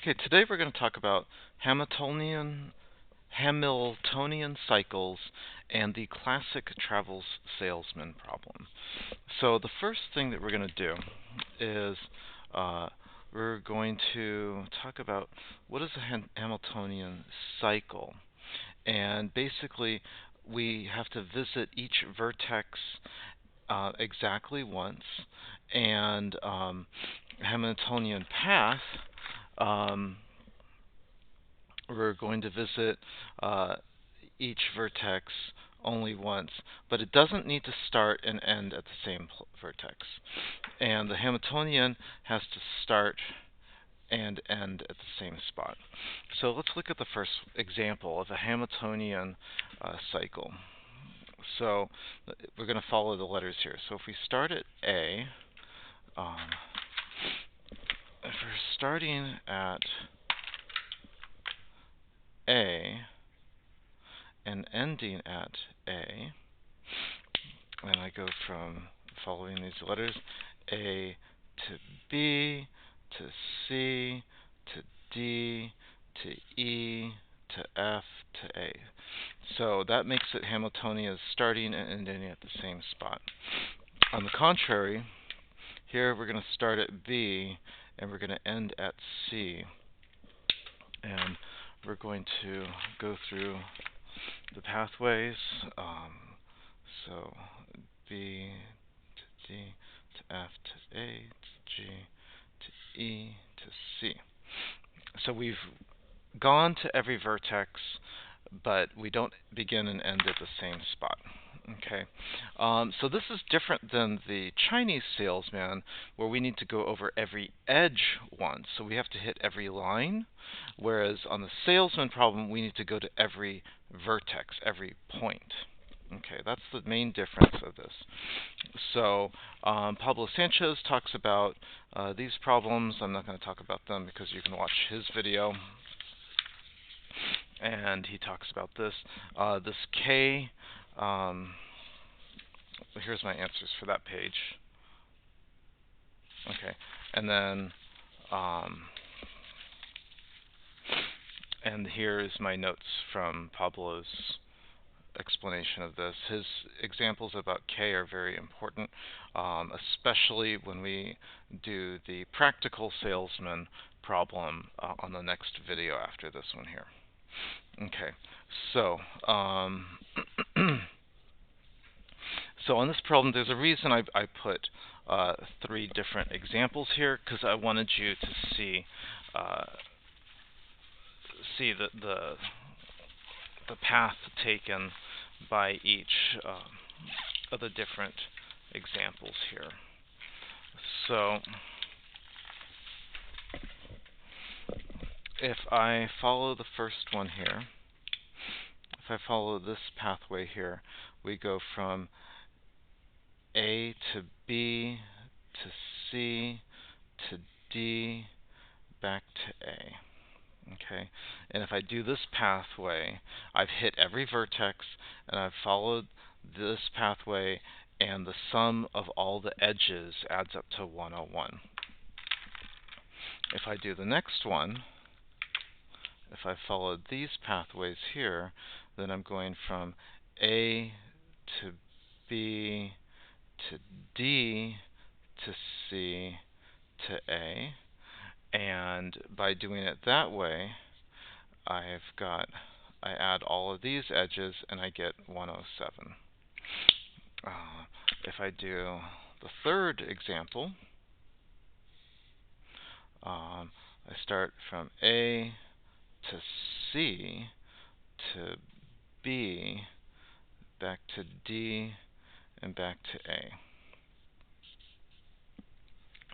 Okay, today we're going to talk about Hamiltonian cycles and the classic travels salesman problem. So the first thing that we're going to do is we're going to talk about what is a Hamiltonian cycle. And basically, we have to visit each vertex exactly once, and Hamiltonian path. Um, we're going to visit each vertex only once, but it doesn't need to start and end at the same vertex. And the Hamiltonian has to start and end at the same spot. So let's look at the first example of a Hamiltonian cycle. So we're going to follow the letters here. So if we start at A, if we're starting at A and ending at A, and I go from following these letters A to B to C to D to E to F to A. So that makes it Hamiltonian starting and ending at the same spot. On the contrary, here we're going to start at B and we're going to end at C. And we're going to go through the pathways. So B to D to F to A to G to E to C. So we've gone to every vertex, but we don't begin and end at the same spot. Okay, so this is different than the Chinese salesman, where we need to go over every edge once. So we have to hit every line, whereas on the salesman problem, we need to go to every vertex, every point. Okay, that's the main difference of this. So Pablo Sanchez talks about these problems. I'm not going to talk about them because you can watch his video. And he talks about this. This K, here's my answers for that page. Okay, and then, and here is my notes from Pablo's explanation of this. His examples about K are very important, especially when we do the practical salesman problem on the next video after this one here. Okay, so so on this problem, there's a reason I put 3 different examples here, because I wanted you to see the path taken by each of the different examples here. So if I follow the first one here, if I follow this pathway here, we go from A to B to C to D back to A. Okay, and if I do this pathway, I've hit every vertex and I've followed this pathway, and the sum of all the edges adds up to 101. If I do the next one, if I followed these pathways here, then I'm going from A to B to D to C to A. And by doing it that way, I add all of these edges and I get 107. If I do the third example, I start from A to C to B, back to D, and back to A.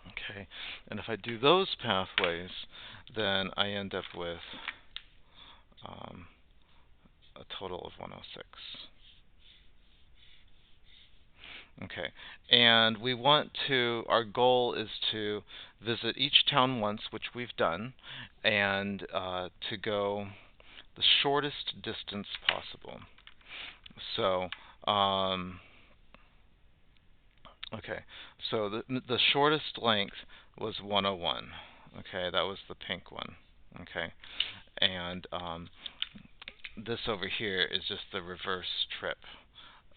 Okay, and if I do those pathways, then I end up with a total of 106. Okay, and we want to, our goal is to visit each town once, which we've done, and to go the shortest distance possible. So, okay, so the shortest length was 101. Okay, that was the pink one. Okay, and this over here is just the reverse trip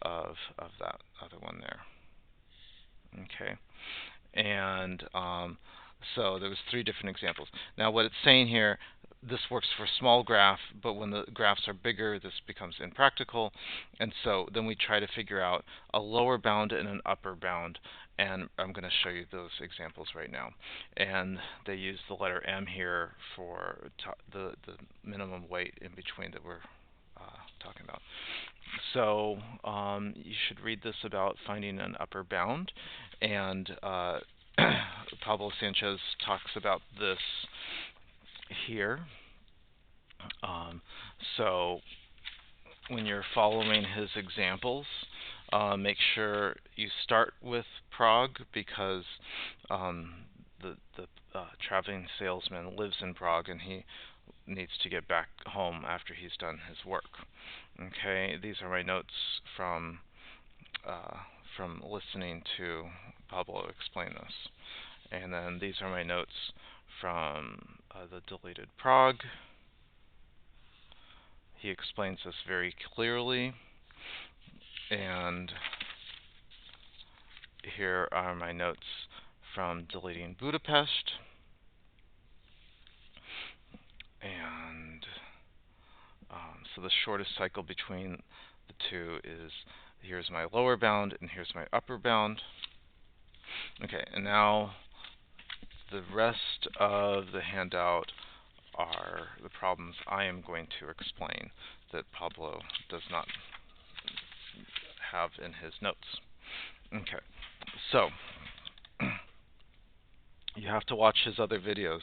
of that other one there. Okay, and so there was 3 different examples. Now what it's saying here, this works for small graph, but when the graphs are bigger, this becomes impractical. And so then we try to figure out a lower bound and an upper bound, and I'm going to show you those examples right now. And they use the letter M here for the minimum weight in between that we're talking about. So you should read this about finding an upper bound, and Pablo Sanchez talks about this here. So when you're following his examples, make sure you start with Prague, because the traveling salesman lives in Prague and he needs to get back home after he's done his work. Okay, these are my notes from listening to Pablo explain this. And then these are my notes from the deleted Prague. He explains this very clearly. And here are my notes from deleting Budapest. And so the shortest cycle between the two is, here's my lower bound and here's my upper bound. Okay, and now the rest of the handout are the problems I am going to explain that Pablo does not have in his notes. Okay, so you have to watch his other videos.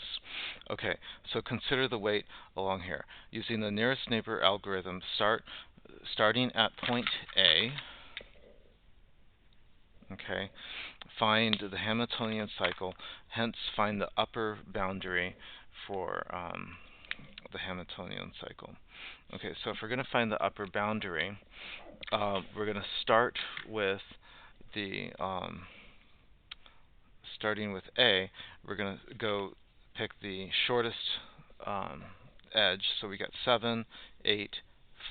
Okay, so consider the weight along here. Using the nearest neighbor algorithm, starting at point A, okay, find the Hamiltonian cycle, hence find the upper boundary for the Hamiltonian cycle. Okay, so if we're going to find the upper boundary, we're going to start with the starting with A. We're going to go pick the shortest edge. So we got 7, 8,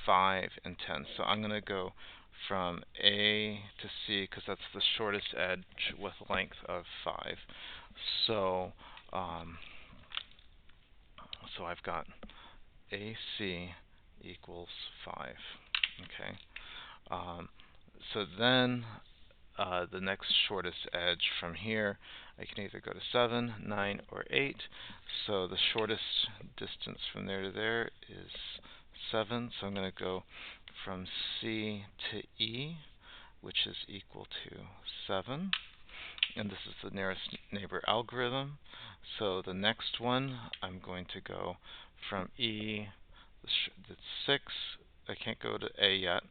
5, and 10. So I'm going to go from A to C because that's the shortest edge with length of 5. So so I've got AC equals 5. Okay. So then the next shortest edge from here, I can either go to 7, 9, or 8. So the shortest distance from there to there is 7. So I'm going to go from C to E, which is equal to 7. And this is the nearest neighbor algorithm. So the next one, I'm going to go from E, that's 6. I can't go to A yet.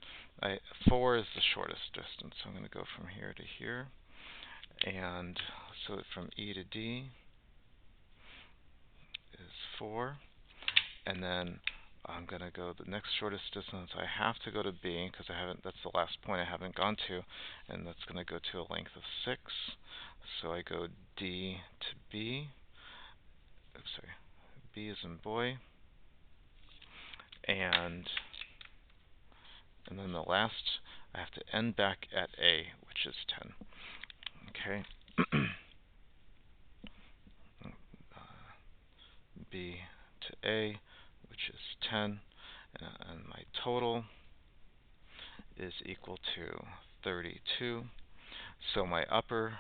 4 is the shortest distance, so I'm going to go from here to here. And so from E to D is 4. And then I'm going to go the next shortest distance. I have to go to B because that's the last point I haven't gone to, and that's going to go to a length of 6. So I go D to B. Oops, sorry. B is in boy. And then the last, I have to end back at A, which is 10. Okay. B to A, which is 10, and my total is equal to 32. So my upper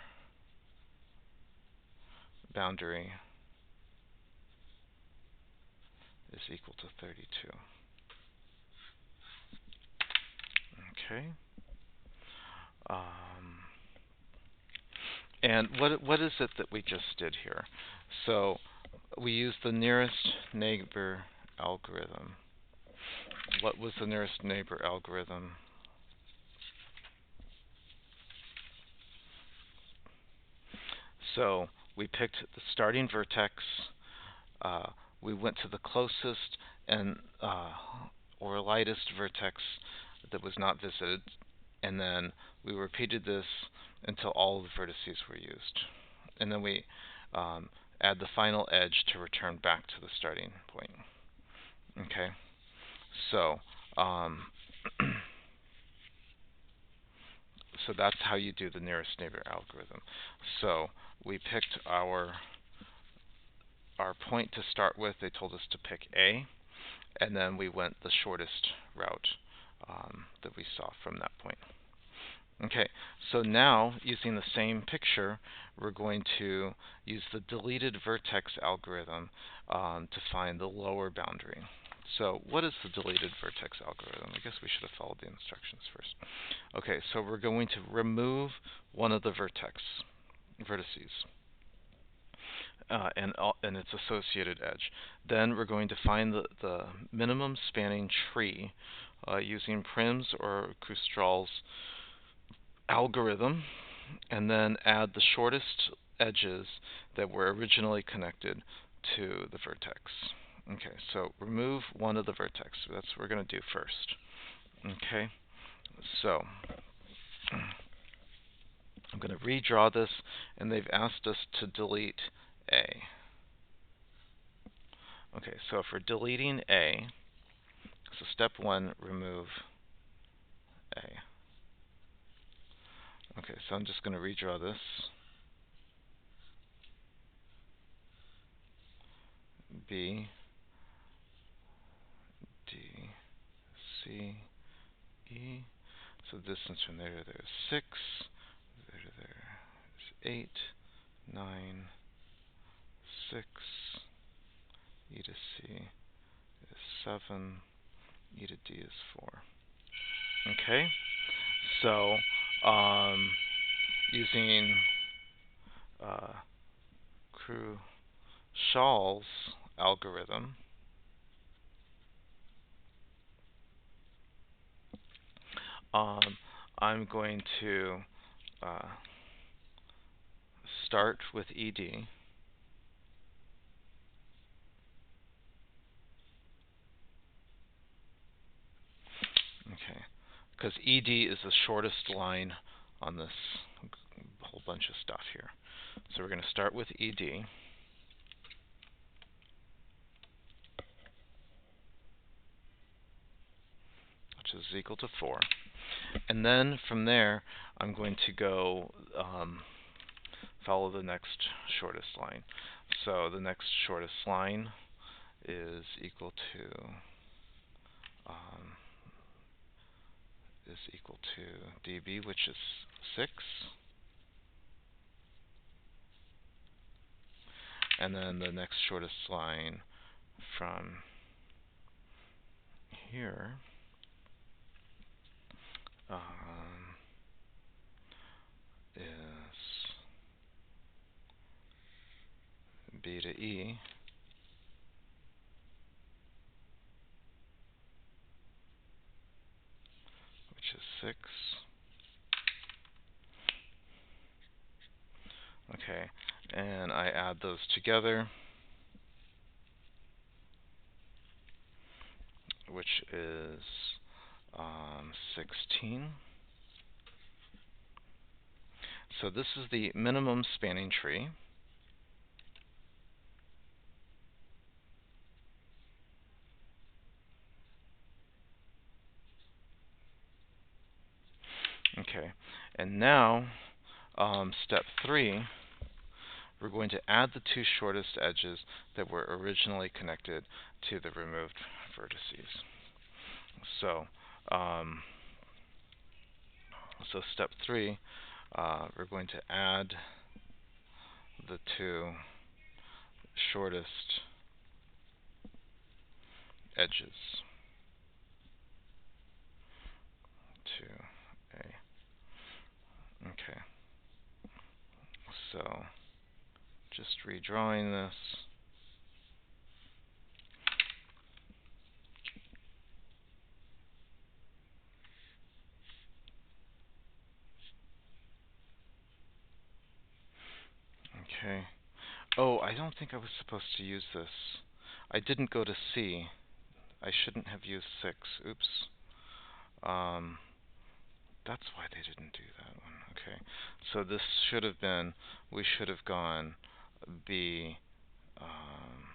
boundary is equal to 32. Okay. And what is it that we just did here? So we used the nearest neighbor algorithm. What was the nearest neighbor algorithm? So we picked the starting vertex. We went to the closest and or lightest vertex that was not visited, and then we repeated this until all the vertices were used. And then we add the final edge to return back to the starting point. Okay, so so that's how you do the nearest neighbor algorithm. So we picked our point to start with. They told us to pick A, and then we went the shortest route that we saw from that point. Okay, so now using the same picture, we're going to use the deleted vertex algorithm to find the lower boundary. So what is the deleted vertex algorithm? I guess we should have followed the instructions first. Okay, so we're going to remove one of the vertices and its associated edge. Then we're going to find the minimum spanning tree using Prim's or Krustral's algorithm, and then add the shortest edges that were originally connected to the vertex. Okay, so remove one of the vertex. That's what we're going to do first. Okay, so I'm going to redraw this, and they've asked us to delete A. Okay, so if we're deleting A, so step 1, remove A. Okay, so I'm just going to redraw this. B, D, C, E. So distance from there to there is 6. There to there is 8, 9, 6. E to C is 7. E to D is 4. Okay, so using Kruskhal's algorithm, I'm going to start with ED. Okay, because ED is the shortest line on this whole bunch of stuff here. So we're going to start with ED. Which is equal to 4. And then from there, I'm going to go follow the next shortest line. So the next shortest line is equal to dB, which is 6. And then the next shortest line from here is B to E, which is 6. Okay, and I add those together, which is 16. So this is the minimum spanning tree. Okay, and now step 3, we're going to add the 2 shortest edges that were originally connected to the removed vertices. So, step 3, we're going to add the 2 shortest edges to A. Okay, so just redrawing this. Okay. Oh, I don't think I was supposed to use this. I didn't go to C. I shouldn't have used 6. Oops. That's why they didn't do that one. Okay. So this should have been, we should have gone B, Um,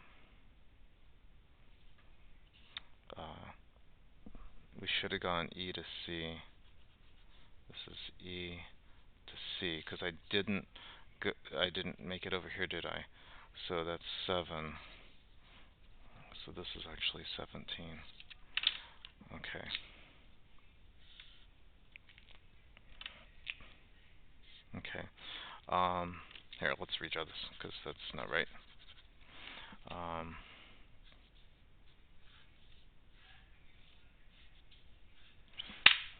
we should have gone E to C. This is E to C because I didn't make it over here, did I? So that's 7. So this is actually 17. Okay. Okay. Here, let's redraw this because that's not right.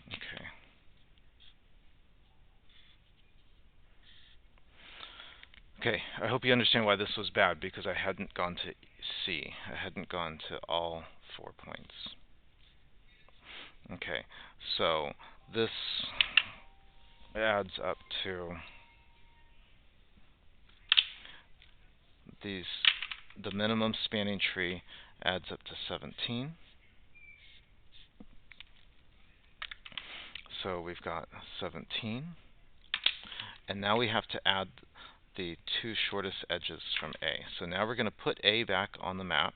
Okay. Okay, I hope you understand why this was bad, because I hadn't gone to C. I hadn't gone to all 4 points. Okay, so this adds up to the minimum spanning tree adds up to 17. So we've got 17. And now we have to add the 2 shortest edges from A. So now we're going to put A back on the map,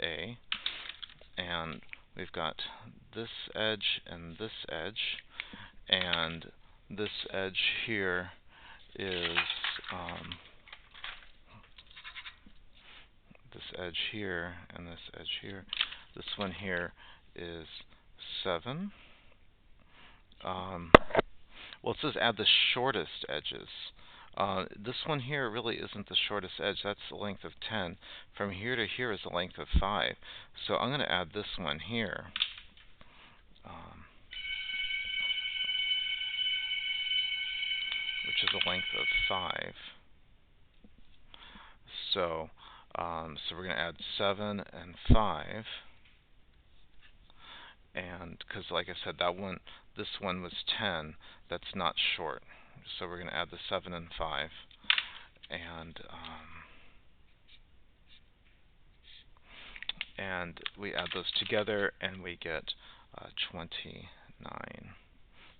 A, and we've got this edge and this edge, and this edge here is this edge here and this edge here. This one here is 7. Well, it says add the shortest edges. This one here really isn't the shortest edge. That's the length of 10. From here to here is the length of 5. So I'm going to add this one here. Which is a length of 5. So we're going to add 7 and 5. And because, like I said, this one was 10. That's not short. So we're going to add the 7 and 5. And we add those together, and we get 29,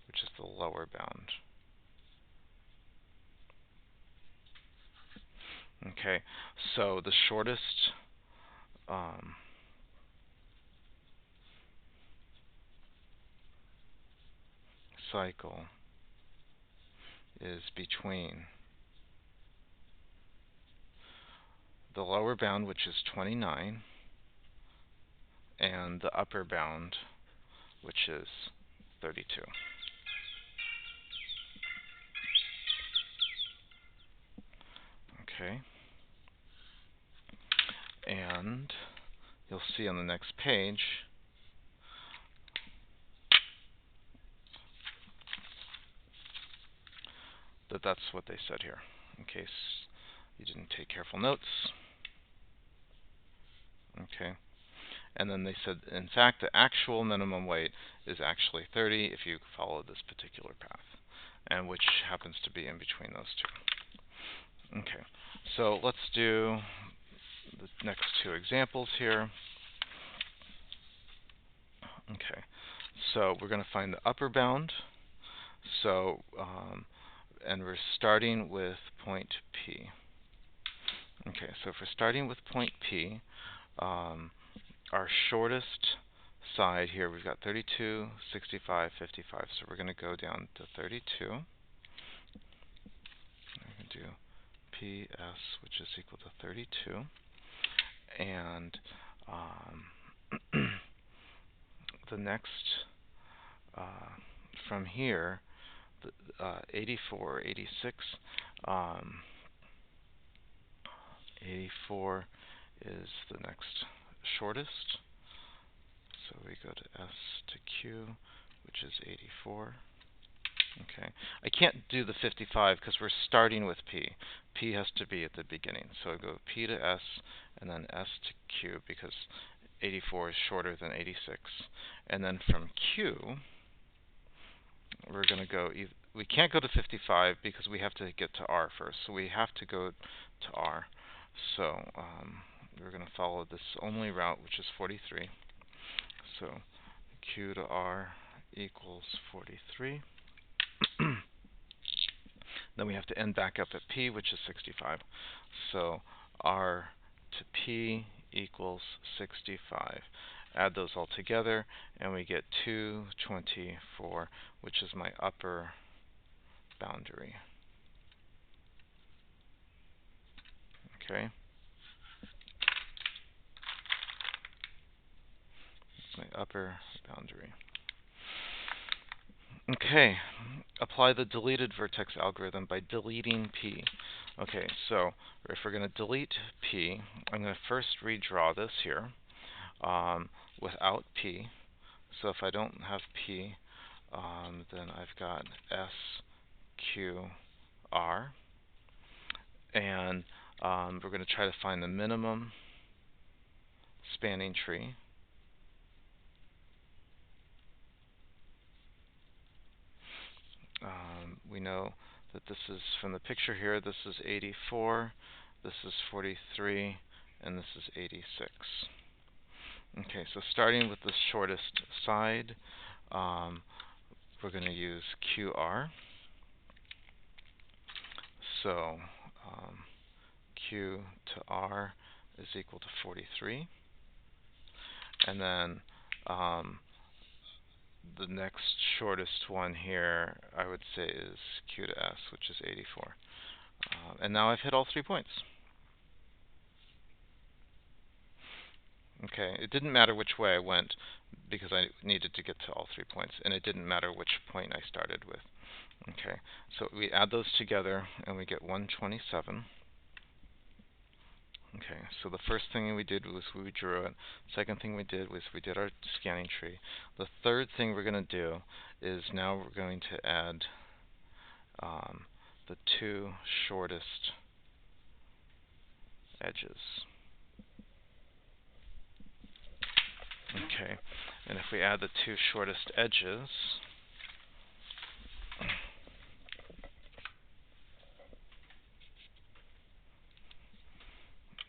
which is the lower bound. Okay, so the shortest cycle is between the lower bound, which is 29, and the upper bound, which is 32. Okay. And you'll see on the next page that that's what they said here, in case you didn't take careful notes. Okay. And then they said, in fact, the actual minimum weight is actually 30 if you follow this particular path, and which happens to be in between those two. Okay, so let's do the next 2 examples here. Okay, so we're going to find the upper bound. So, and we're starting with point P. Okay, so if we're starting with point P, our shortest side here, we've got 32, 65, 55. So we're going to go down to 32. We're going to do PS, which is equal to 32. And the next, from here, 84, 86, 84 is the next shortest. So we go to S to Q, which is 84. Okay. I can't do the 55 because we're starting with P. P has to be at the beginning. So I go P to S and then S to Q because 84 is shorter than 86. And then from Q, we're going to go, we can't go to 55 because we have to get to R first. So we have to go to R. So we're going to follow this only route, which is 43. So Q to R equals 43. Then we have to end back up at P, which is 65. So our to P equals 65. Add those all together, and we get 224, which is my upper boundary. Okay. That's my upper boundary. Okay, apply the deleted vertex algorithm by deleting P. Okay, so if we're going to delete P, I'm going to first redraw this here without P. So if I don't have P, then I've got S, Q, R. And we're going to try to find the minimum spanning tree. We know that this is, from the picture here, this is 84, this is 43, and this is 86. Okay, so starting with the shortest side, we're going to use QR. So Q to R is equal to 43. And then the next shortest one here, I would say, is Q to S, which is 84. And now I've hit all 3 points. Okay, it didn't matter which way I went because I needed to get to all 3 points, and it didn't matter which point I started with. Okay, so we add those together and we get 127. Okay, so the first thing we did was we drew it. Second thing we did was we did our scanning tree. The third thing we're going to do is now we're going to add the 2 shortest edges. Okay, and if we add the 2 shortest edges,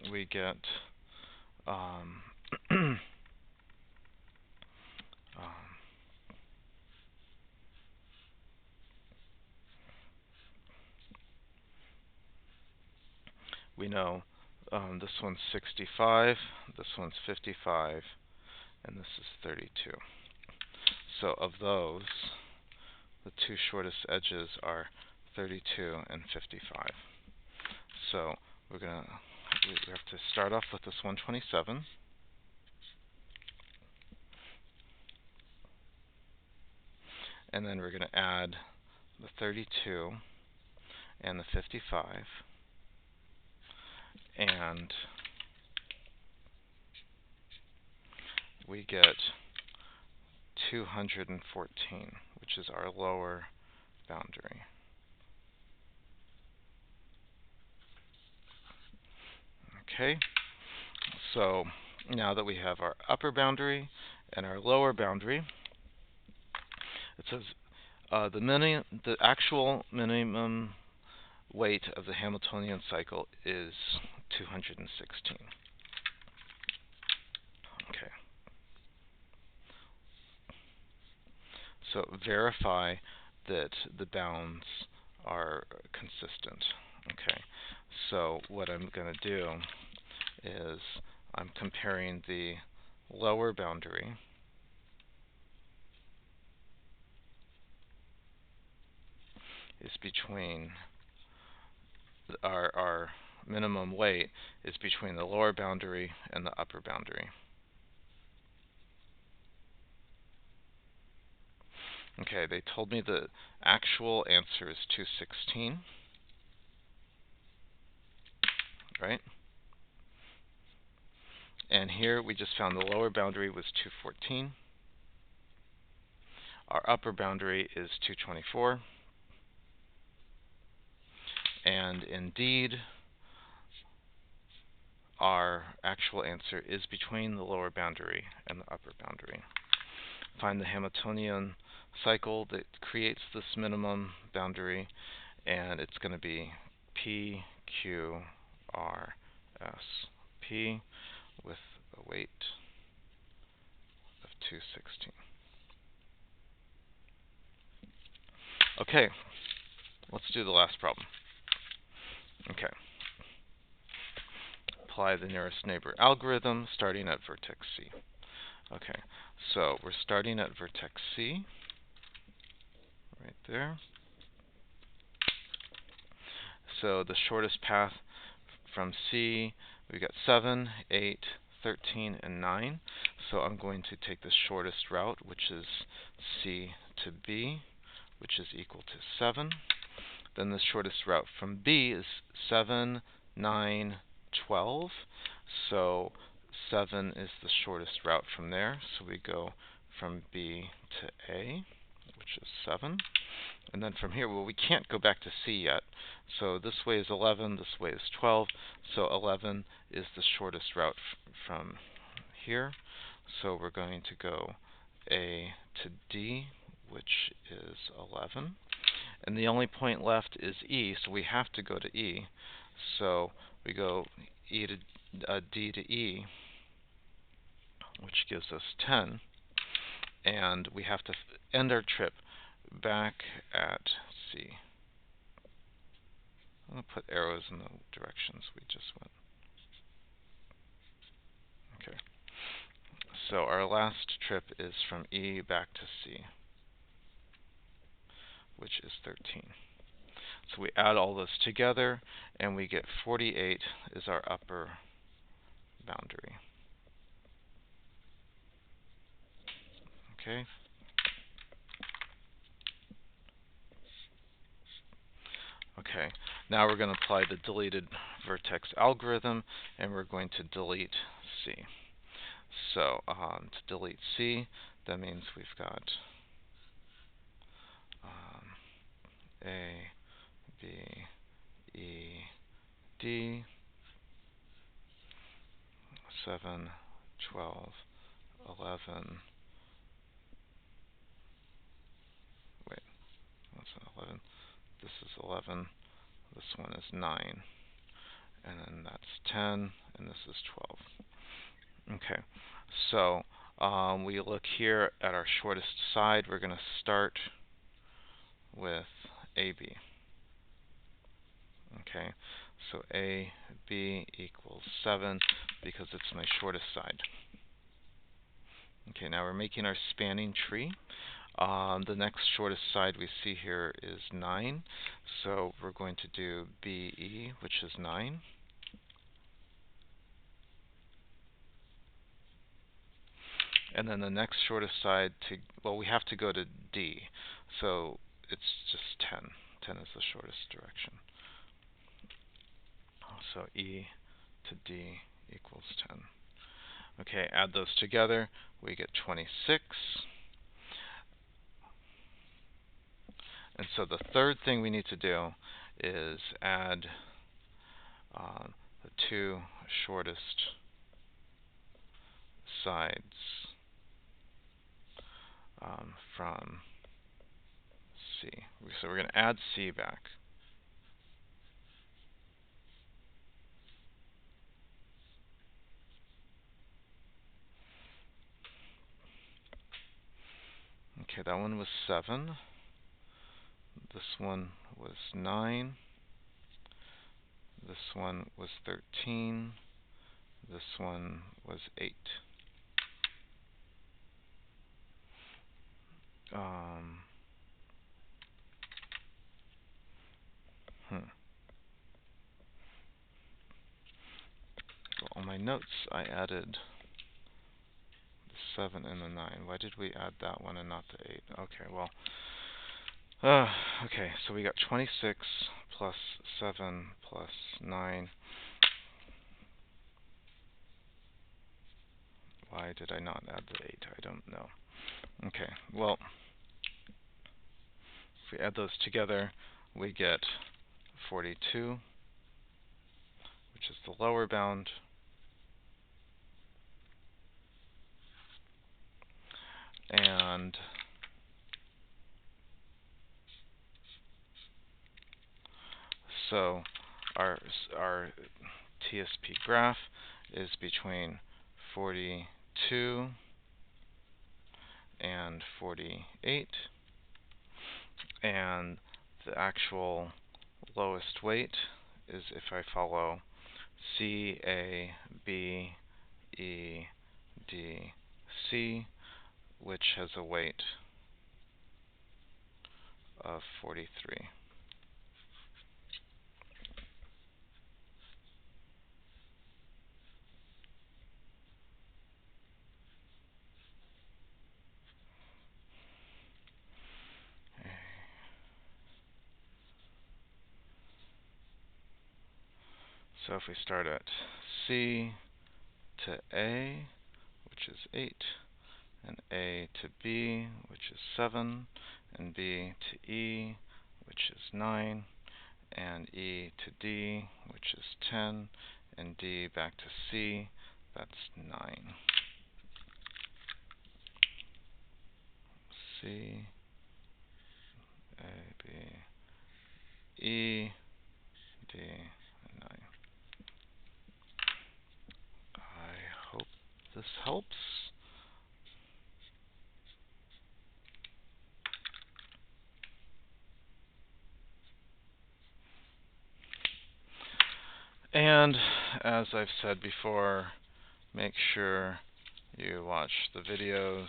we get we know this one's 65, this one's 55, and this is 32. So of those, the 2 shortest edges are 32 and 55. So we have to start off with this 127. And then we're going to add the 32 and the 55. And we get 214, which is our lower boundary. Okay, so now that we have our upper boundary and our lower boundary, it says the actual minimum weight of the Hamiltonian cycle is 216. Okay. So verify that the bounds are consistent. Okay. So what I'm going to do is I'm comparing the lower boundary is between our minimum weight is between the lower boundary and the upper boundary. Okay, they told me the actual answer is 216, right? And here we just found the lower boundary was 214. Our upper boundary is 224. And indeed, our actual answer is between the lower boundary and the upper boundary. Find the Hamiltonian cycle that creates this minimum boundary, and it's going to be P, Q, R, S, P with a weight of 216. Okay, let's do the last problem. Okay. apply the nearest neighbor algorithm, starting at vertex C. Okay, so we're starting at vertex C, right there. So the shortest path from C, we got 7, 8, 13, and 9. So I'm going to take the shortest route, which is C to B, which is equal to 7. Then the shortest route from B is 7, 9, 12. So 7 is the shortest route from there. So we go from B to A, which is 7. And then from here, well, we can't go back to C yet. So this way is 11, this way is 12. So 11 is the shortest route from here. So we're going to go A to D, which is 11. And the only point left is E, so we have to go to E. So we go D to E, which gives us 10. And we have to end our trip back at C. I'm going to put arrows in the directions we just went. Okay. So our last trip is from E back to C, which is 13. So we add all those together, and we get 48 is our upper boundary. Okay. Okay, now we're going to apply the deleted vertex algorithm, and we're going to delete C. So to delete C, that means we've got A, B, E, D, 7, 12, 11. Wait, that's not 11. This is 11. This one is 9. And then that's 10. And this is 12. Okay, so we look here at our shortest side. We're going to start with AB. Okay, so AB equals 7 because it's my shortest side. Okay, now we're making our spanning tree. The next shortest side we see here is 9, so we're going to do BE, which is 9. And then the next shortest side, well, we have to go to D, so it's just 10. 10 is the shortest direction. So E to D equals 10. Okay, add those together, we get 26. And so the third thing we need to do is add the two shortest sides from C. So we're going to add C back. Okay, that one was 7. This one was 9. This one was 13. This one was 8. Well, on my notes, I added the 7 and the 9. Why did we add that one and not the 8? Okay, well, okay, so we got 26 plus 7 plus 9. Why did I not add the 8? I don't know. Okay, well, if we add those together, we get 42, which is the lower bound. And so our TSP graph is between 42 and 48, and the actual lowest weight is if I follow C, A, B, E, D, C, which has a weight of 43. So if we start at C to A, which is 8, and A to B, which is 7, and B to E, which is 9, and E to D, which is 10, and D back to C, that's 9. C, A, B, E, D, and 9. I hope this helps. And as I've said before, make sure you watch the videos,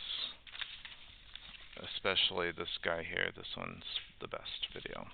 especially this guy here. This one's the best video.